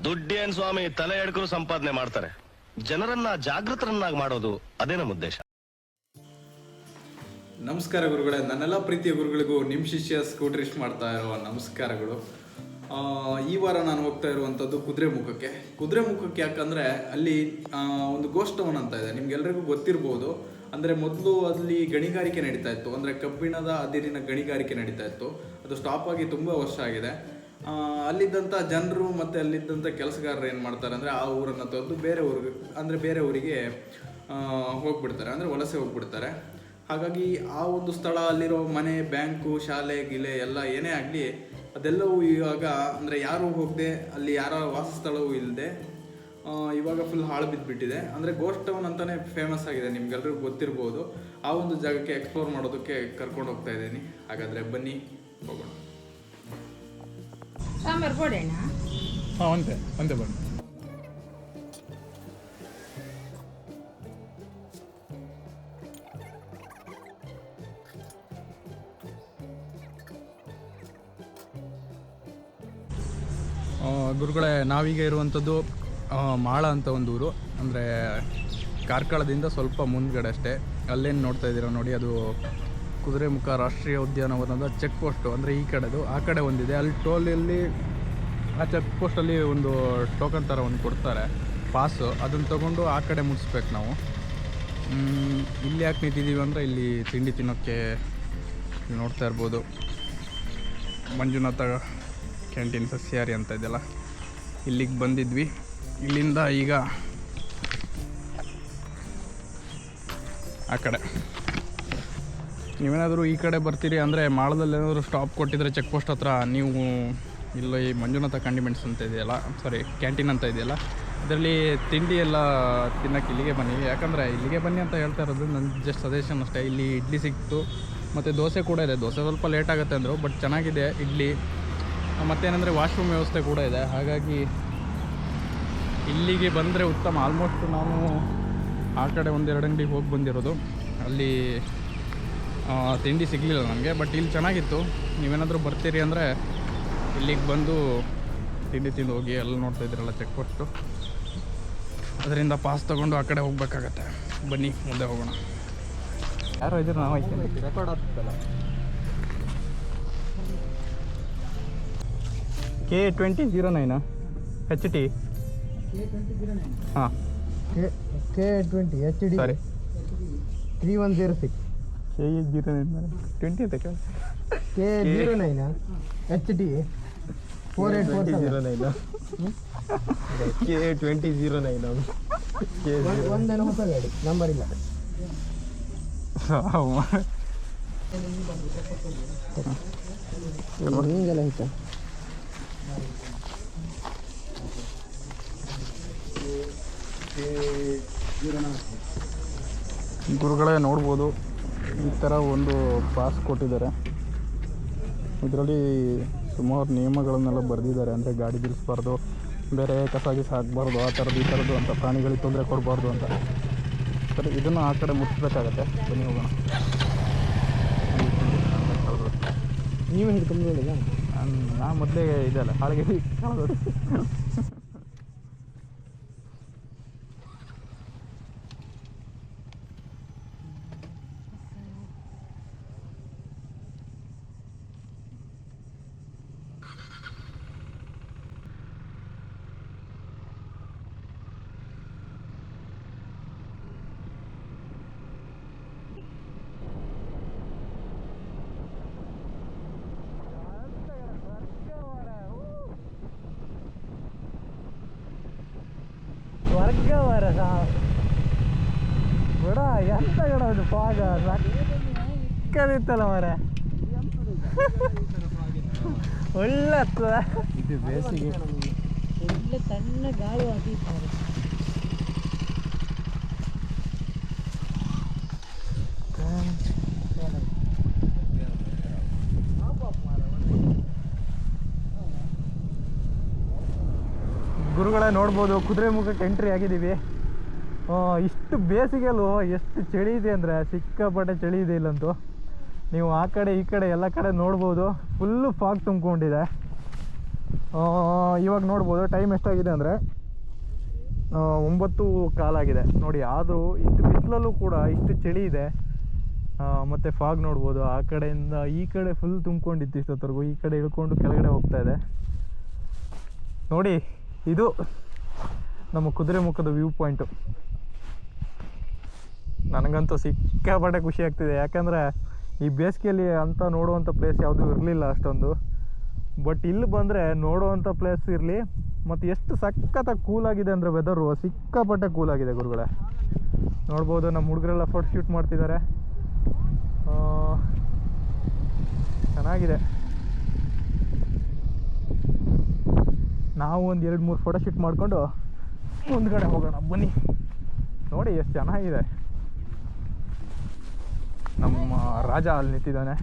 ದುಡ್ಡೇನ್ ಸ್ವಾಮಿ ತಲೆ ಎಡ್ಕರು ಸಂಪಾದನೆ ಮಾಡ್ತಾರೆ, ಜನರನ್ನ ಜಾಗೃತರನ್ನಾಗಿ ಮಾಡೋದು ಅದೇ ನಮ್ಮ ಉದ್ದೇಶ. ನಮಸ್ಕಾರ ಗುರುಗಳೇ, ನನ್ನೆಲ್ಲ ಪ್ರೀತಿಯ ಗುರುಗಳಿಗೂ ನಿಮ್ಮ ಶಿಷ್ಯ ಸ್ಕೂಟ್ರಿಸ್ಟ್ ಮಾಡ್ತಾ ಇರುವ ನಮಸ್ಕಾರಗಳು. ಈ ವಾರ ನಾನು ಹೋಗ್ತಾ ಇರುವಂಥದ್ದು ಕುದುರೆಮುಖಕ್ಕೆ ಯಾಕಂದರೆ ಅಲ್ಲಿ ಒಂದು ಗೋಷ್ಠವನ ಅಂತ ಇದೆ, ನಿಮ್ಗೆಲ್ರಿಗೂ ಗೊತ್ತಿರ್ಬೋದು. ಅಂದರೆ ಮೊದಲು ಅಲ್ಲಿ ಗಣಿಗಾರಿಕೆ ನಡೀತಾ ಇತ್ತು, ಅಂದರೆ ಕಬ್ಬಿಣದ ಅದಿರಿನ ಗಣಿಗಾರಿಕೆ ನಡೀತಾ ಇತ್ತು. ಅದು ಸ್ಟಾಪ್ ಆಗಿ ತುಂಬ ವರ್ಷ ಆಗಿದೆ. ಅಲ್ಲಿದ್ದಂಥ ಜನರು ಮತ್ತು ಅಲ್ಲಿದ್ದಂಥ ಕೆಲಸಗಾರರು ಏನು ಮಾಡ್ತಾರೆ ಅಂದರೆ ಆ ಊರನ್ನು ತೊರೆದು ಬೇರೆ ಊರಿಗೆ ಹೋಗ್ಬಿಡ್ತಾರೆ, ಅಂದರೆ ವಲಸೆ ಹೋಗ್ಬಿಡ್ತಾರೆ. ಹಾಗಾಗಿ ಆ ಒಂದು ಸ್ಥಳ, ಅಲ್ಲಿರೋ ಮನೆ, ಬ್ಯಾಂಕು, ಶಾಲೆ ಗಿಲೆ ಎಲ್ಲ ಏನೇ ಆಗಲಿ ಅದೆಲ್ಲವೂ ಇವಾಗ ಅಂದರೆ ಯಾರೂ ಹೋಗದೆ, ಅಲ್ಲಿ ಯಾರ ವಾಸಸ್ಥಳವೂ ಇಲ್ಲದೆ ಇವಾಗ ಫುಲ್ ಹಾಳು ಬಿದ್ದುಬಿಟ್ಟಿದೆ. ಅಂದರೆ ಗೋಸ್ಟ್ ಟೌನ್ ಅಂತಲೇ ಫೇಮಸ್ ಆಗಿದೆ, ನಿಮ್ಗೆಲ್ರಿಗೂ ಗೊತ್ತಿರ್ಬೋದು. ಆ ಒಂದು ಜಾಗಕ್ಕೆ ಎಕ್ಸ್ಪ್ಲೋರ್ ಮಾಡೋದಕ್ಕೆ ಕರ್ಕೊಂಡು ಹೋಗ್ತಾ ಇದ್ದೀನಿ. ಹಾಗಾದರೆ ಬನ್ನಿ ಹೋಗೋಣ. ಸಾಂಬಾರು ಕೊಡೋಣ. ಅಂತೆ ಬನ್ನಿ. ಗುರುಗಳೇ, ನಾವೀಗ ಇರುವಂಥದ್ದು ಮಾಳ ಅಂತ ಒಂದು ಊರು, ಅಂದರೆ ಕಾರ್ಕಳದಿಂದ ಸ್ವಲ್ಪ ಮುಂದ್ಗಡೆ ಅಷ್ಟೇ. ಅಲ್ಲೇನು ನೋಡ್ತಾ ಇದ್ದೀರಾ ನೋಡಿ, ಅದು ಕುದುರೆಮುಖ ರಾಷ್ಟ್ರೀಯ ಉದ್ಯಾನವನದ ಚೆಕ್ ಪೋಸ್ಟು. ಅಂದರೆ ಈ ಕಡೆದು ಆ ಕಡೆ ಒಂದಿದೆ, ಅಲ್ಲಿ ಟೋಲಲ್ಲಿ ಆ ಚೆಕ್ ಪೋಸ್ಟಲ್ಲಿ ಒಂದು ಟೋಕನ್ ಥರ ಒಂದು ಕೊಡ್ತಾರೆ, ಪಾಸು. ಅದನ್ನು ತೊಗೊಂಡು ಆ ಕಡೆ ಮುಗಿಸ್ಬೇಕು ನಾವು. ಇಲ್ಲಿ ಯಾಕೆ ನಿಂತಿದ್ದೀವಿ ಅಂದರೆ ಇಲ್ಲಿ ತಿಂಡಿ ತಿನ್ನೋಕ್ಕೆ ನೋಡ್ತಾ ಇರ್ಬೋದು, ಮಂಜುನಾಥ ಕ್ಯಾಂಟೀನ್ ಸಸ್ಯಾಹಾರಿ ಅಂತ ಇದೆಯಲ್ಲ, ಇಲ್ಲಿಗೆ ಬಂದಿದ್ವಿ. ಇಲ್ಲಿಂದ ಈಗ ಆ ಕಡೆ ನೀವೇನಾದರೂ ಈ ಕಡೆ ಬರ್ತೀರಿ ಅಂದರೆ ಮಾಳದಲ್ಲಿ ಏನಾದರೂ ಸ್ಟಾಪ್ ಕೊಟ್ಟಿದ್ರೆ ಚೆಕ್ ಪೋಸ್ಟ್ ಹತ್ರ, ನೀವು ಇಲ್ಲ ಈ ಮಂಜುನಾಥ ಕಾಂಡಿಮೆಂಟ್ಸ್ ಅಂತ ಇದೆಯಲ್ಲ, ಕ್ಯಾಂಟೀನ್ ಅಂತ ಇದೆಯಲ್ಲ, ಇದರಲ್ಲಿ ತಿಂಡಿ ಎಲ್ಲ ತಿನ್ನೋಕ್ಕೆ ಇಲ್ಲಿಗೆ ಬನ್ನಿ. ಯಾಕಂದರೆ ಇಲ್ಲಿಗೆ ಬನ್ನಿ ಅಂತ ಹೇಳ್ತಾ ಇರೋದು ನನ್ನ ಜಸ್ಟ್ ಸಜೆಷನ್ ಅಷ್ಟೇ. ಇಲ್ಲಿ ಇಡ್ಲಿ ಸಿಕ್ತು ಮತ್ತು ದೋಸೆ ಕೂಡ ಇದೆ. ದೋಸೆ ಸ್ವಲ್ಪ ಲೇಟ್ ಆಗುತ್ತೆ ಅಂದರು, ಬಟ್ ಚೆನ್ನಾಗಿದೆ ಇಡ್ಲಿ. ಮತ್ತೇನೆಂದರೆ ವಾಶ್ರೂಮ್ ವ್ಯವಸ್ಥೆ ಕೂಡ ಇದೆ, ಹಾಗಾಗಿ ಇಲ್ಲಿಗೆ ಬಂದರೆ ಉತ್ತಮ. ಆಲ್ಮೋಸ್ಟ್ ನಾನು ಆ ಕಡೆ ಒಂದೆರಡು ಅಂಗಡಿಗೆ ಹೋಗಿ ಬಂದಿರೋದು, ಅಲ್ಲಿ ತಿಂಡಿ ಸಿಗಲಿಲ್ಲ ನನಗೆ. ಬಟ್ ಇಲ್ಲಿ ಚೆನ್ನಾಗಿತ್ತು. ನೀವೇನಾದರೂ ಬರ್ತೀರಿ ಅಂದರೆ ಇಲ್ಲಿಗೆ ಬಂದು ತಿಂಡಿ ತಿಂದು ಹೋಗಿ. ಎಲ್ಲ ನೋಡ್ತಾ ಇದ್ದೀರಲ್ಲ ಚೆಕ್ ಪೋಸ್ಟು, ಅದರಿಂದ ಪಾಸ್ ತೊಗೊಂಡು ಆ ಕಡೆ ಹೋಗ್ಬೇಕಾಗತ್ತೆ. ಬನ್ನಿ ಮುಂದೆ ಹೋಗೋಣ. ಯಾರೋ ಇದ್ರೆ ನಾವು ಆಯ್ತು ರೆಕಾರ್ಡ್ ಆಗ್ತದಲ್ಲ. K2009 HT. ಹಾಂ, K20 HD. ಸಾರಿ, 3106. K09 20 ಅಂತ K09 HD 4847. K2009 ಒಂದೇನೋ ಹೊಸ ಗಾಡಿ, ನಂಬರ್ ಇಲ್ಲ. ಹಿಂಗೆಲ್ಲ ಆಯ್ತಾ? ಗುರುಗಳೇ ನೋಡ್ಬೋದು, ಈ ಥರ ಒಂದು ಪಾಸ್ ಕೊಟ್ಟಿದ್ದಾರೆ. ಇದರಲ್ಲಿ ಸುಮಾರು ನಿಯಮಗಳನ್ನೆಲ್ಲ ಬರೆದಿದ್ದಾರೆ. ಅಂದರೆ ಗಾಡಿ ನಿಲ್ಲಿಸ್ಬಾರ್ದು, ಬೇರೆ ಕಸ ಹಾಕಬಾರ್ದು, ಆ ಥರದ್ದು ಈ ಥರದ್ದು ಅಂತ, ಪ್ರಾಣಿಗಳಿಗೆ ತೊಂದರೆ ಕೊಡಬಾರ್ದು ಅಂತ. ಸರಿ, ಇದನ್ನು ಆ ಕಡೆ ಮುಟ್ಟಿಸ್ಬೇಕಾಗತ್ತೆ. ಬನ್ನಿ ಹೋಗೋಣ. ನೀವೇ ಹಿಡ್ಕೊಂಡು ನೋಡಿಲ್ಲ? ನಾನು ಮೊದಲೇ ಇದೆಯಲ್ಲ ಹಾಳಿಗೆ ಕಾಣೋದು. ವರ್ಗವರ ಬಿಡ, ಎಂತ ಗಡ ಒಂದು ಪಾಗ ಸಕ್ಕದಿತ್ತಲ್ಲ ಮರ, ಒಳ್ಳೆ ಇದು ಬೇಸಿಗೆ. ಒಳ್ಳೆ ತಣ್ಣ ಗಾಳಿ ಆಗಿದ್ದಾರೆ. ಗುರುಗಳೇ ನೋಡ್ಬೋದು, ಕುದುರೆಮುಖಕ್ಕೆ ಎಂಟ್ರಿ ಆಗಿದ್ದೀವಿ. ಇಷ್ಟು ಬೇಸಿಗೆಯಲ್ಲೂ ಎಷ್ಟು ಚಳಿ ಇದೆ ಅಂದರೆ ಸಿಕ್ಕಾಪಟ್ಟೆ ಚಳಿ ಇದೆ ಇಲ್ಲಂತೂ. ನೀವು ಆ ಕಡೆ ಈ ಕಡೆ ಎಲ್ಲ ಕಡೆ ನೋಡ್ಬೋದು, ಫುಲ್ಲು ಫಾಗ್ ತುಂಬಿಕೊಂಡಿದೆ. ಇವಾಗ ನೋಡ್ಬೋದು ಟೈಮ್ ಎಷ್ಟಾಗಿದೆ ಅಂದರೆ 9:15 ಆಗಿದೆ ನೋಡಿ. ಆದರೂ ಇಷ್ಟು ಬಿಸಿಲಲ್ಲೂ ಕೂಡ ಇಷ್ಟು ಚಳಿ ಇದೆ. ಮತ್ತು ಫಾಗ್ ನೋಡ್ಬೋದು, ಆ ಕಡೆಯಿಂದ ಈ ಕಡೆ ಫುಲ್ ತುಂಬ್ಕೊಂಡಿತ್ತು ಇಷ್ಟೊತ್ತರೆಗೂ, ಈ ಕಡೆ ಇಳ್ಕೊಂಡು ಕೆಳಗಡೆ ಹೋಗ್ತಾ ಇದೆ ನೋಡಿ. ಇದು ನಮ್ಮ ಕುದುರೆಮುಖದ ವ್ಯೂ ಪಾಯಿಂಟು. ನನಗಂತೂ ಸಿಕ್ಕಾಪಟ್ಟೆ ಖುಷಿ ಆಗ್ತಿದೆ, ಯಾಕಂದರೆ ಈ ಬೇಸಿಗೆಯಲ್ಲಿ ಅಂತ ನೋಡುವಂಥ ಪ್ಲೇಸ್ ಯಾವುದೂ ಇರಲಿಲ್ಲ ಅಷ್ಟೊಂದು. ಬಟ್ ಇಲ್ಲಿ ಬಂದರೆ ನೋಡುವಂಥ ಪ್ಲೇಸ್ ಇರಲಿ, ಮತ್ತು ಎಷ್ಟು ಸಖತ್ತಾಗಿ ಕೂಲಾಗಿದೆ ಅಂದರೆ ವೆದರು ಸಿಕ್ಕಾಪಟ್ಟೆ ಕೂಲಾಗಿದೆ ಗುರುಗಳೇ. ನೋಡ್ಬೋದು ನಮ್ಮ ಹುಡುಗರೆಲ್ಲ ಫೋಟೋ ಶೂಟ್ ಮಾಡ್ತಿದ್ದಾರೆ, ಚೆನ್ನಾಗಿದೆ. ನಾವು ಒಂದು 2-3 ಫೋಟೋ ಶೂಟ್ ಮಾಡಿಕೊಂಡು ಮುಂದ್ಗಡೆ ಹೋಗೋಣ ಬನ್ನಿ. ನೋಡಿ ಎಷ್ಟು ಚೆನ್ನಾಗಿದೆ. ನಮ್ಮ ರಾಜ ಅಲ್ಲಿ ನಿಂತಿದ್ದಾನೆ.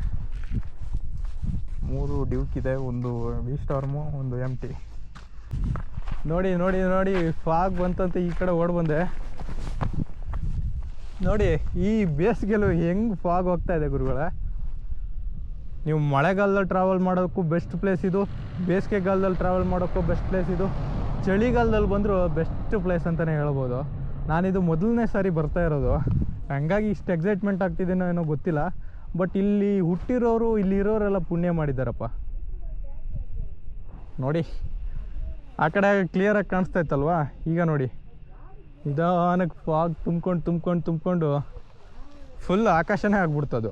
3 ಡ್ಯೂಕ್ ಇದೆ, ಒಂದು ವಿ ಸ್ಟಾರ್ಮು, ಒಂದು MT. ನೋಡಿ ನೋಡಿ ನೋಡಿ ಫಾಗ್ ಬಂತಂತ ಈ ಕಡೆ ಓಡ್ ಬಂದೆ ನೋಡಿ. ಈ ಬೇಸಿಗೆಲು ಹೆಂಗೆ ಫಾಗ್ ಹೋಗ್ತಾ ಇದೆ ಗುರುಗಳೇ. ನೀವು ಮಳೆಗಾಲದಲ್ಲಿ ಟ್ರಾವೆಲ್ ಮಾಡೋಕ್ಕೂ ಬೆಸ್ಟ್ ಪ್ಲೇಸ್ ಇದು, ಬೇಸಿಗೆಗಾಲದಲ್ಲಿ ಟ್ರಾವೆಲ್ ಮಾಡೋಕ್ಕೂ ಬೆಸ್ಟ್ ಪ್ಲೇಸ್ ಇದು, ಚಳಿಗಾಲದಲ್ಲಿ ಬಂದರೂ ಬೆಸ್ಟ್ ಪ್ಲೇಸ್ ಅಂತಲೇ ಹೇಳ್ಬೋದು. ನಾನಿದು ಮೊದಲನೇ ಸಾರಿ ಬರ್ತಾ ಇರೋದು, ಹಂಗಾಗಿ ಇಷ್ಟು ಎಕ್ಸೈಟ್ಮೆಂಟ್ ಆಗ್ತಿದ್ದೇನೋ ಏನೋ ಗೊತ್ತಿಲ್ಲ. ಬಟ್ ಇಲ್ಲಿ ಹುಟ್ಟಿರೋರು, ಇಲ್ಲಿರೋರೆಲ್ಲ ಪುಣ್ಯ ಮಾಡಿದ್ದಾರಪ್ಪ ನೋಡಿ. ಆ ಕಡೆ ಕ್ಲಿಯರಾಗಿ ಕಾಣಿಸ್ತಾ ಇತ್ತಲ್ವಾ, ಈಗ ನೋಡಿ ನಿಧಾನಕ್ಕೆ ಫಾಗ್ ತುಂಬ್ಕೊಂಡು ಫುಲ್ ಆಕಾಶನೇ ಆಗ್ಬಿಡ್ತದು.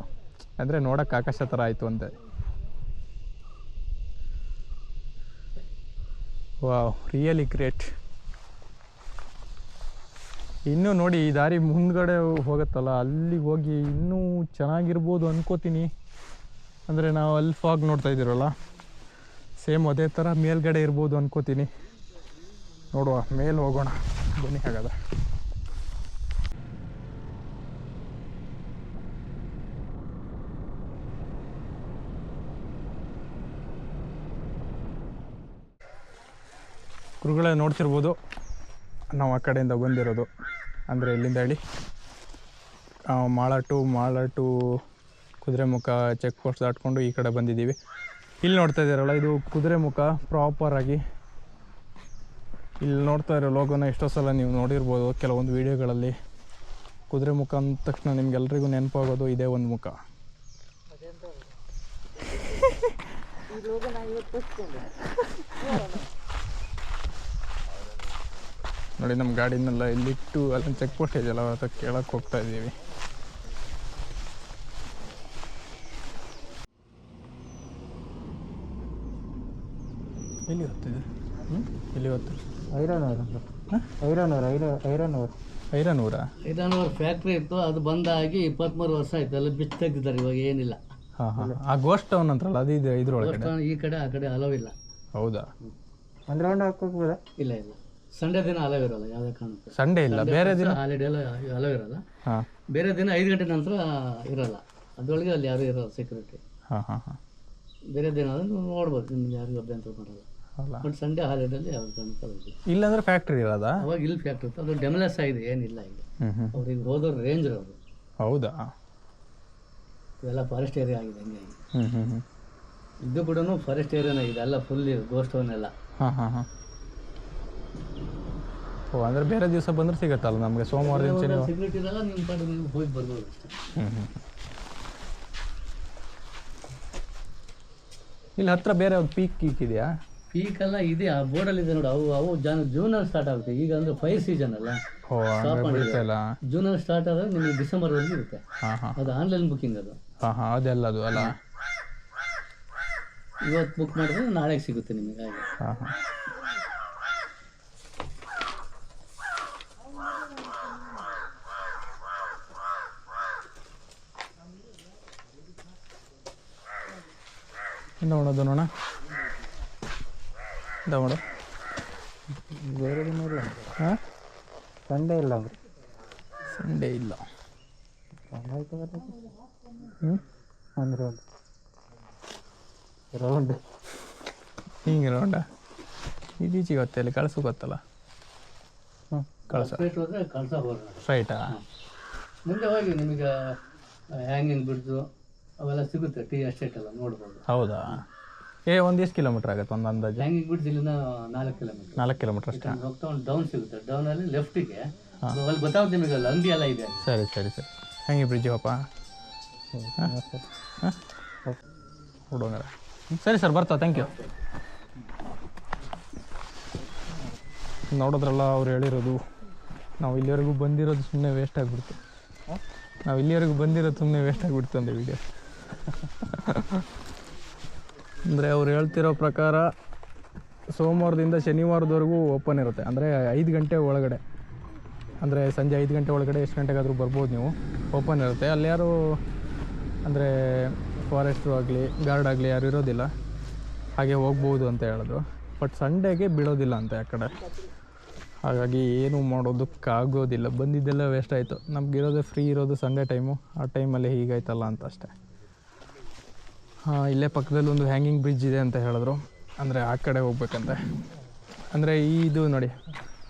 ಅಂದರೆ ನೋಡೋಕ್ಕೆ ಆಕಾಶ ಥರ ಆಯಿತು ಅಂತೆ. Wow, really great. ಇನ್ನೂ ನೋಡಿ ಈ ದಾರಿ ಮುಂದ್ಗಡೆ ಹೋಗುತ್ತಲ್ಲ, ಅಲ್ಲಿಗೆ ಹೋಗಿ ಇನ್ನೂ ಚೆನ್ನಾಗಿರ್ಬೋದು ಅನ್ಕೋತೀನಿ. ಅಂದರೆ ನಾವು ಅಲ್ಲಿ ಫಾಗ್ ನೋಡ್ತಾ ಇದ್ದೀರಲ್ಲ, ಸೇಮ್ ಅದೇ ಥರ ಮೇಲ್ಗಡೆ ಇರ್ಬೋದು ಅನ್ಕೋತೀನಿ. ನೋಡುವ, ಮೇಲೆ ಹೋಗೋಣ ಬನ್ನಿ. ಹಾಗಾದ್ರೆ ಗುರುಗಳೇ ನೋಡ್ತಿರ್ಬೋದು, ನಾವು ಆ ಕಡೆಯಿಂದ ಬಂದಿರೋದು. ಅಂದರೆ ಇಲ್ಲಿಂದ ಹೇಳಿ ಮಾಳ ಟು ಕುದುರೆಮುಖ ಚೆಕ್ ಪೋಸ್ಟ್ ದಾಟ್ಕೊಂಡು ಈ ಕಡೆ ಬಂದಿದ್ದೀವಿ. ಇಲ್ಲಿ ನೋಡ್ತಾ ಇದ್ದೀರಲ್ಲ, ಇದು ಕುದುರೆಮುಖ ಪ್ರಾಪರಾಗಿ. ಇಲ್ಲಿ ನೋಡ್ತಾ ಇರೋ ಲೋಗೋನ ಎಷ್ಟೋ ಸಲ ನೀವು ನೋಡಿರ್ಬೋದು ಕೆಲವೊಂದು ವೀಡಿಯೋಗಳಲ್ಲಿ. ಕುದುರೆಮುಖ ಅಂದ ತಕ್ಷಣ ನಿಮ್ಗೆಲ್ರಿಗೂ ನೆನಪಾಗೋದು ಇದೇ ಒಂದು ಮುಖ. ನೋಡಿ ನಮ್ಮ ಗಾಡಿನೆಲ್ಲ ಇಲ್ಲಿಟ್ಟು ಅಲ್ಲೊಂದು ಚೆಕ್ ಪೋಸ್ಟ್ ಇದೆಯಲ್ಲ, ಅದಕ್ಕೆ ಕೇಳಕ್ಕೆ ಹೋಗ್ತಾ ಇದ್ದೀವಿ. ಎಲ್ಲಿ ಹೋಗ್ತಿದೆ? ಎಲ್ಲಿ ಹೋಗ್ತಾರೆ? ಐರನೂರಾ ಫ್ಯಾಕ್ಟ್ರಿ ಇತ್ತು, ಅದು ಬಂದಾಗಿ 23 ವರ್ಷ ಆಯ್ತು. ಎಲ್ಲ ಬಿಚ್ಚು ತೆಗ್ದಿದ್ದಾರೆ, ಇವಾಗ ಏನಿಲ್ಲ. ಹಾಂ. ಆ ಗೋಸ್ಟ್ ಟೌನ್ ಅಂತಾರಲ್ಲ, ಅದು ಇದೆ ಇದ್ರೊಳಗಡೆ. ಈ ಕಡೆ ಆ ಕಡೆ ಅಲವ್ ಇಲ್ಲ. ಹೌದಾ? ಇಲ್ಲ ಸಂಡೇ ದಿನ ಅಲವ್ ಇರಲ್ಲ ಯಾವುದೇ ಕಾರಣಕ್ಕೂ. ಸಂಡೇ ಇಲ್ಲ, ಬೇರೆ ದಿನ ಹಾಲಿಡೇ ಎಲ್ಲ ಅಲವ್ ಇರಲ್ಲ. ಬೇರೆ ದಿನ 5 ಗಂಟೆ ನಂತರ ಇರಲ್ಲ. ಅದರೊಳಗೆ ಅಲ್ಲಿ ಯಾರು ಇರಲ್ಲ ಸೆಕ್ಯೂರಿಟಿ. ಬೇರೆ ದಿನ ಅದನ್ನು ನೋಡ್ಬೋದು, ನಿಮ್ಗೆ ಯಾರಿಗೂ ಅಭ್ಯಂತರ ಮಾಡಲ್ಲ. ಬಟ್ ಸಂಡೇ ಹಾಲಿಡೇಲಿ ಯಾವ ಕಾರಣಕ್ಕೂ ಇಲ್ಲಾಂದ್ರೆ ಫ್ಯಾಕ್ಟ್ರಿ ಇರೋದಾ? ಅವಾಗ ಇಲ್ಲಿ ಫ್ಯಾಕ್ಟ್ರಿ ಇತ್ತು, ಅದು ಡೆಮಲೆಸ್ ಆಗಿದೆ, ಏನಿಲ್ಲ ಈಗ. ಅವ್ರಿಗೆ ಹೋದವ್ರು ರೇಂಜರ್ ಅವರು. ಹೌದಾ? ಇವೆಲ್ಲ ಫಾರೆಸ್ಟ್ ಏರಿಯಾ ಆಗಿದೆ ಹಂಗಾಗಿ. ಇದು ಕೂಡ ಫಾರೆಸ್ಟ್ ಏರಿಯಾನೇ ಇದೆ, ಎಲ್ಲ ಫುಲ್ ಗೋಸ್ಟ್ ಟೌನ್. ಓ, ಅಂದರೆ ಬೇರೆ ದಿವಸ ಬಂದ್ರೆ ಸಿಗತ್ತಲ್ಲ ನಮಗೆ, ಸೋಮವಾರ ಸೆಕ್ಯೂರಿಟಿ ಇರಲ್ಲ, ನಿಮ್ಮ ಪಾಡು ನೀವು ಹೋಗಿ ಬರ್ಬೋದು ಅಷ್ಟೇ. ಇಲ್ಲಿ ಹತ್ರ ಬೇರೆ ಒಂದು ಪೀಕ್ ಇದೆಯಾ? ಪೀಕ್ ಎಲ್ಲ ಇದೆ, ಆ ಬೋರ್ಡಲ್ಲಿ ಇದೆ ನೋಡಿ. ಅವು ಜೂನಲ್ಲಿ ಸ್ಟಾರ್ಟ್ ಆಗುತ್ತೆ. ಈಗ ಅಂದ್ರೆ ಫೈರ್ ಸೀಸನ್ ಅಲ್ಲ, ಜೂನಲ್ಲಿ ಸ್ಟಾರ್ಟ್ ಆದಾಗ ನಿಮಗೆ ಡಿಸೆಂಬರ್ ವರೆಗೂ ಇರುತ್ತೆ. ಅದು ಆನ್ಲೈನ್ ಬುಕ್ಕಿಂಗ್ ಅದು. ಅದೆಲ್ಲ ಅದು ಅಲ್ಲ, ಇವತ್ತು ಬುಕ್ ಮಾಡಿದ್ರೆ ನಾಳೆಗೆ ಸಿಗುತ್ತೆ ನಿಮಗೆ. ಹಾಗೆ ನೋಡೋದು ನೋಡ ನೋಡು. ಬೇರೆ ದಿನ ಇಲ್ಲ, ಸಂಡೇ ಇಲ್ಲ, ಸಂಡೇ ಇಲ್ಲ. ಅಂದರೆ ರೌಂಡ್ ಹಿಂಗೆ ರೌಂಡ ಈಚೆಗೆ ಗೊತ್ತೆ, ಅಲ್ಲಿ ಕಳ್ಸು ಗೊತ್ತಲ್ಲ. ಕಳ್ಸ ಸ್ಟ್ರೈಟಾ? ಮುಂದೆ ಹೋಗಿ ನಿಮಗೆ ಹ್ಯಾಂಗಿಂಗ್ ಬ್ರಿಡ್ಜು ಅವೆಲ್ಲ ಸಿಗುತ್ತೆ, ಟೀ ಎಸ್ಟೇಟ್ ಎಲ್ಲ ನೋಡ್ಬೋದು. ಹೌದಾ? ಒಂದು ಎಷ್ಟು ಕಿಲೋಮೀಟ್ರ್ ಆಗುತ್ತೆ ಒಂದು ಅಂದಾಜು? ಹ್ಯಾಂಗಿಂಗ್ ಬ್ರಿಡ್ಜ್ ಇಲ್ಲಿಂದ 4 ಕಿಲೋಮೀಟರ್. 4 ಕಿಲೋಮೀಟ್ರ್ ಅಷ್ಟೇ. ಹೋಗ್ತಾ ಒಂದು ಡೌನ್ ಸಿಗುತ್ತೆ, ಡೌನಲ್ಲಿ ಲೆಫ್ಟಿಗೆ ಅಲ್ಲಿ ಗೊತ್ತಾಗುತ್ತೆ ನಿಮಗೆ, ಅಲ್ಲಿ ಅಂಗಡಿ ಎಲ್ಲ ಇದೆ. ಸರಿ ಸರಿ ಸರಿ. ಹ್ಯಾಂಗಿಂಗ್ ಬ್ರಿಡ್ಜ್ ಹೋಗಪ್ಪ. ಹುಡುಗರ ಸರಿ ಸರ್, ಬರ್ತಾ. Thank you. ನೋಡಿದ್ರಲ್ಲ ಅವ್ರು ಹೇಳಿರೋದು, ನಾವು ಇಲ್ಲಿವರೆಗೂ ಬಂದಿರೋದು ಸುಮ್ಮನೆ ವೇಸ್ಟ್ ಆಗಿಬಿಡ್ತು. ಅಂದೆ ವಿಡಿಯೋ. ಅಂದರೆ ಅವ್ರು ಹೇಳ್ತಿರೋ ಪ್ರಕಾರ ಸೋಮವಾರದಿಂದ ಶನಿವಾರದವರೆಗೂ ಓಪನ್ ಇರುತ್ತೆ. ಅಂದರೆ 5 ಗಂಟೆ ಒಳಗಡೆ, ಅಂದರೆ ಸಂಜೆ 5 ಗಂಟೆ ಒಳಗಡೆ ಎಷ್ಟು ಗಂಟೆಗಾದರೂ ಬರ್ಬೋದು ನೀವು. ಓಪನ್ ಇರುತ್ತೆ. ಅಲ್ಲಿ ಯಾರು ಅಂದರೆ ಫಾರೆಸ್ಟ್ರು ಆಗಲಿ ಗಾರ್ಡ್ ಆಗಲಿ ಯಾರು ಇರೋದಿಲ್ಲ, ಹಾಗೆ ಹೋಗ್ಬೋದು ಅಂತ ಹೇಳಿದ್ರು. ಬಟ್ ಸಂಡೇಗೆ ಬಿಡೋದಿಲ್ಲ ಅಂತೆ ಆ ಕಡೆ. ಹಾಗಾಗಿ ಏನೂ ಮಾಡೋದಕ್ಕಾಗೋದಿಲ್ಲ. ಬಂದಿದ್ದೆಲ್ಲ ವೇಸ್ಟ್ ಆಯಿತು. ನಮಗಿರೋದೇ ಫ್ರೀ ಇರೋದು ಸಂಡೇ ಟೈಮು. ಆ ಟೈಮಲ್ಲಿ ಹೀಗಾಯ್ತಲ್ಲ ಅಂತ ಅಷ್ಟೇ. ಇಲ್ಲೇ ಪಕ್ಕದಲ್ಲಿ ಒಂದು ಹ್ಯಾಂಗಿಂಗ್ ಬ್ರಿಡ್ಜ್ ಇದೆ ಅಂತ ಹೇಳಿದ್ರು. ಅಂದರೆ ಆ ಕಡೆ ಹೋಗ್ಬೇಕಂತೆ. ಅಂದರೆ ಇದು ನೋಡಿ,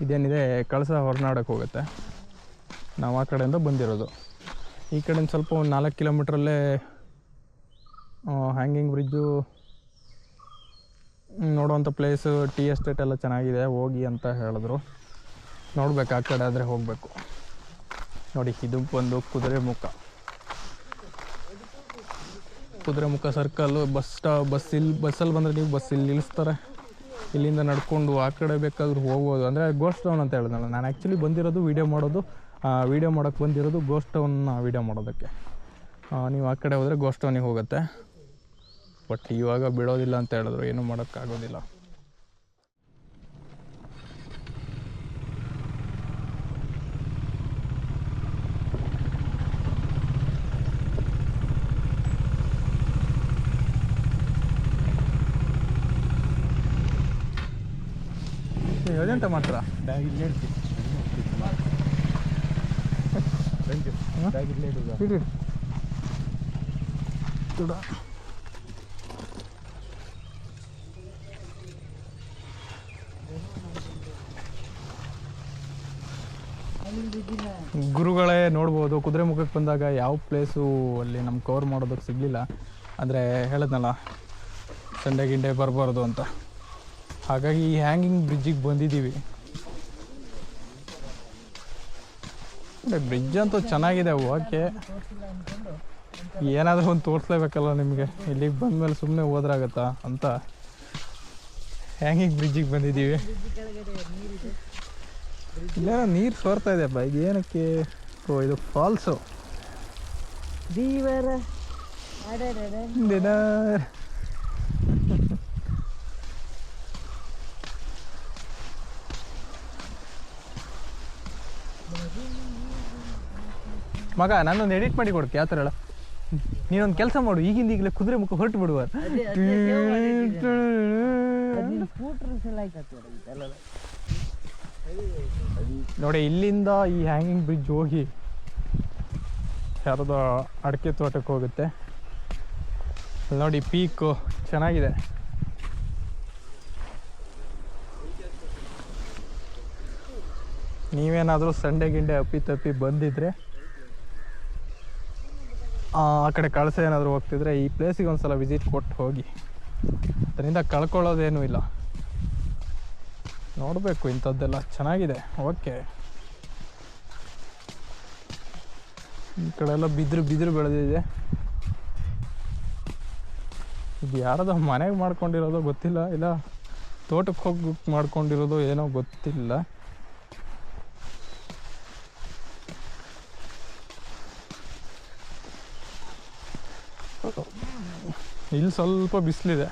ಇದೇನಿದೆ ಕಳಸ ಹೊರನಾಡಕ್ಕೆ ಹೋಗುತ್ತೆ. ನಾವು ಆ ಕಡೆಯಿಂದ ಬಂದಿರೋದು. ಈ ಕಡೆಯಿಂದ ಸ್ವಲ್ಪ ಒಂದು 4 ಕಿಲೋಮೀಟ್ರಲ್ಲೇ ಹ್ಯಾಂಗಿಂಗ್ ಬ್ರಿಡ್ಜು ನೋಡುವಂಥ ಪ್ಲೇಸು, ಟೀ ಎಸ್ಟೇಟ್ ಎಲ್ಲ ಚೆನ್ನಾಗಿದೆ, ಹೋಗಿ ಅಂತ ಹೇಳಿದ್ರು. ನೋಡ್ಬೇಕು, ಆ ಕಡೆ ಆದರೆ ಹೋಗಬೇಕು. ನೋಡಿ, ಇದು ಒಂದು ಕುದುರೆಮುಖ ಸರ್ಕಲ್ಲು. ಬಸ್ಸಲ್ಲಿ ಬಂದರೆ ನೀವು ಬಸ್ಸಲ್ಲಿ ನಿಲ್ಲಿಸ್ತಾರೆ. ಇಲ್ಲಿಂದ ನಡ್ಕೊಂಡು ಆ ಕಡೆ ಬೇಕಾದ್ರೂ ಹೋಗ್ಬೋದು. ಅಂದರೆ ಗೋಸ್ಟ್ ಟೌನ್ ಅಂತ ಹೇಳಿದ್ನಲ್ಲ, ನಾನು ಆ್ಯಕ್ಚುಲಿ ಬಂದಿರೋದು ವೀಡಿಯೋ ಮಾಡೋಕ್ಕೆ ಬಂದಿರೋದು ಗೋಸ್ಟ್ ಟೌನ್ನ ವೀಡಿಯೋ ಮಾಡೋದಕ್ಕೆ. ನೀವು ಆ ಕಡೆ ಹೋದರೆ ಗೋಸ್ಟ್ ಟೌನಿಗೆ ಹೋಗುತ್ತೆ. ಬಟ್ ಇವಾಗ ಬಿಡೋದಿಲ್ಲ ಅಂತ ಹೇಳಿದ್ರು, ಏನೂ ಮಾಡೋಕ್ಕಾಗೋದಿಲ್ಲ. ಅದೇಂತ ಮಾತ್ರ ಗುರುಗಳೇ ನೋಡ್ಬೋದು. ಕುದುರೆಮುಖಕ್ಕೆ ಬಂದಾಗ ಯಾವ ಪ್ಲೇಸು ಅಲ್ಲಿ ನಮ್ಗೆ ಕವರ್ ಮಾಡೋದಕ್ಕೆ ಸಿಗಲಿಲ್ಲ. ಅಂದರೆ ಹೇಳಿದ್ನಲ್ಲ, ಸಂಡೆ ಗಿಂಡೆ ಬರಬಾರ್ದು ಅಂತ. ಹಾಗಾಗಿ ಈ ಹ್ಯಾಂಗಿಂಗ್ ಬ್ರಿಡ್ಜಿಗೆ ಬಂದಿದ್ದೀವಿ. ಬ್ರಿಡ್ಜ್ ಅಂತೂ ಚೆನ್ನಾಗಿದೆ, ಓಕೆ. ಏನಾದರೂ ಒಂದು ತೋರಿಸ್ಲೇಬೇಕಲ್ಲ ನಿಮಗೆ. ಇಲ್ಲಿಗೆ ಬಂದಮೇಲೆ ಸುಮ್ಮನೆ ಹೋದ್ರಾಗತ್ತಾ ಅಂತ ಹ್ಯಾಂಗಿಂಗ್ ಬ್ರಿಡ್ಜಿಗೆ ಬಂದಿದ್ದೀವಿ. ಇಲ್ಲ, ನೀರು ಸೋರ್ತಾ ಇದೆ ಬಾ. ಇದು ಏನಕ್ಕೆ? ಓ, ಇದು ಫಾಲ್ಸು. ಮಗ, ನಾನೊಂದು ಎಡಿಟ್ ಮಾಡಿ ಕೊಡ್ಕೆ. ಯಾವ ಥರ ಹೇಳ, ನೀನೊಂದು ಕೆಲಸ ಮಾಡು, ಈಗಲೇ ಕುದುರೆಮುಖ ಹೊರಟು ಬಿಡುವ. ನೋಡಿ, ಇಲ್ಲಿಂದ ಈ ಹ್ಯಾಂಗಿಂಗ್ ಬ್ರಿಡ್ಜ್ ಹೋಗಿ ಯಾರದ ಅಡಿಕೆ ತೋಟಕ್ಕೆ ಹೋಗುತ್ತೆ. ನೋಡಿ, ಪೀಕು ಚೆನ್ನಾಗಿದೆ. ನೀವೇನಾದರೂ ಸಂಡೆ ಗಿಂಡೆ ಅಪ್ಪಿ ಬಂದಿದ್ರೆ, ಆ ಕಡೆ ಕಳಸ ಏನಾದರೂ ಹೋಗ್ತಿದ್ರೆ ಈ ಪ್ಲೇಸಿಗೆ ಒಂದು ಸಲ ವಿಸಿಟ್ ಕೊಟ್ಟು ಹೋಗಿ. ಅದರಿಂದ ಕಳ್ಕೊಳ್ಳೋದೇನೂ ಇಲ್ಲ. ನೋಡಬೇಕು, ಇಂಥದ್ದೆಲ್ಲ ಚೆನ್ನಾಗಿದೆ. ಓಕೆ, ಈ ಕಡೆ ಎಲ್ಲ ಬಿದಿರು ಬೆಳೆದಿದೆ. ಇದು ಯಾರದೋ ಮನೆಗೆ ಮಾಡ್ಕೊಂಡಿರೋದೋ ಗೊತ್ತಿಲ್ಲ, ಇಲ್ಲ ತೋಟಕ್ಕೆ ಹೋಗಿ ಮಾಡ್ಕೊಂಡಿರೋದು ಏನೋ ಗೊತ್ತಿಲ್ಲ. ಇಲ್ಲಿ ಸ್ವಲ್ಪ ಬಿಸಿಲಿದೆ.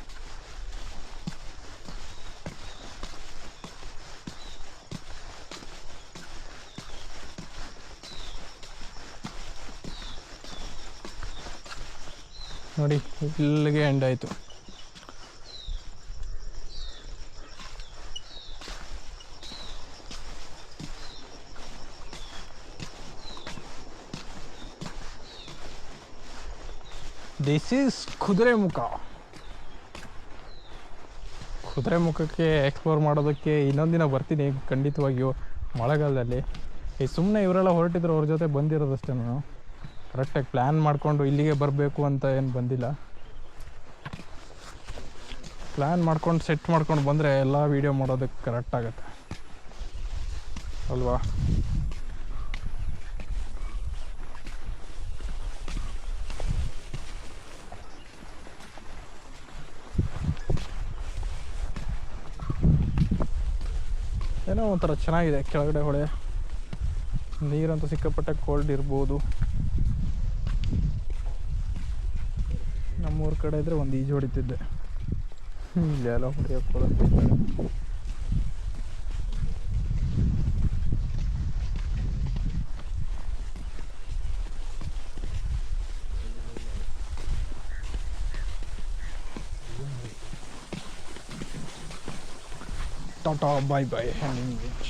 ನೋಡಿ, ಇಲ್ಲಿಗೆ ಎಂಡ್ ಆಯಿತು. ದಿಸ್ ಈಸ್ ಕುದುರೆಮುಖಕ್ಕೆ ಎಕ್ಸ್ಪ್ಲೋರ್ ಮಾಡೋದಕ್ಕೆ ಇನ್ನೊಂದು ದಿನ ಬರ್ತೀನಿ ಖಂಡಿತವಾಗಿಯೂ, ಮಳೆಗಾಲದಲ್ಲಿ. ಈ ಸುಮ್ಮನೆ ಇವರೆಲ್ಲ ಹೊರಟಿದ್ರು, ಅವ್ರ ಜೊತೆ ಬಂದಿರೋದಷ್ಟೇ. ನಾನು ಕರೆಕ್ಟಾಗಿ ಪ್ಲ್ಯಾನ್ ಮಾಡಿಕೊಂಡು ಇಲ್ಲಿಗೆ ಬರಬೇಕು ಅಂತ ಏನು ಬಂದಿಲ್ಲ. ಪ್ಲ್ಯಾನ್ ಮಾಡ್ಕೊಂಡು ಸೆಟ್ ಮಾಡ್ಕೊಂಡು ಬಂದರೆ ಎಲ್ಲ ವೀಡಿಯೋ ಮಾಡೋದಕ್ಕೆ ಕರೆಕ್ಟ್ ಆಗುತ್ತೆ ಅಲ್ವಾ. ಏನೋ ಒಂಥರ ಚೆನ್ನಾಗಿದೆ ಕೆಳಗಡೆ ಹೊಳೆ, ನೀರಂತೂ ಸಿಕ್ಕಾಪಟ್ಟೆ ಕೋಲ್ಡ್ ಇರ್ಬೋದು. ನಮ್ಮೂರ ಕಡೆ ಇದ್ದರೆ ಒಂದು ಈಜು ಹೊಡಿತಿದ್ದೆ, ಇಲ್ಲೆಲ್ಲ ಹೊಡೆಯೋಕ್ಕೆ ಟಾಟಾ ಬಾಯ್ ಬಾಯ್ ಹ್ಯಾಂಡಿಂಗ್ ಬೀಚ್.